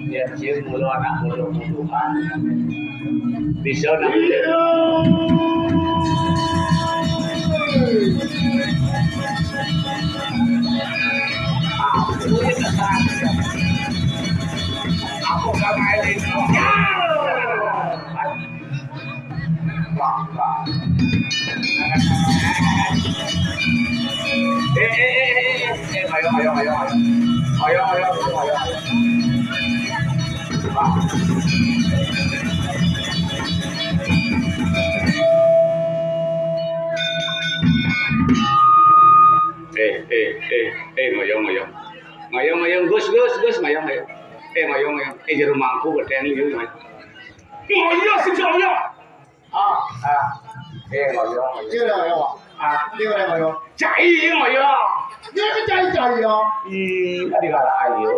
Ya, cium mulu anak mulu-muluan. Bisa nak. Aku kamar ini. Ngayong Gus ngayong. Ngayong. Jero mangku geden lieu. Ngayong sejoyo. Ngayong. Cai ngayong. Dia ke cai-cai ya. Tadi kala ayo.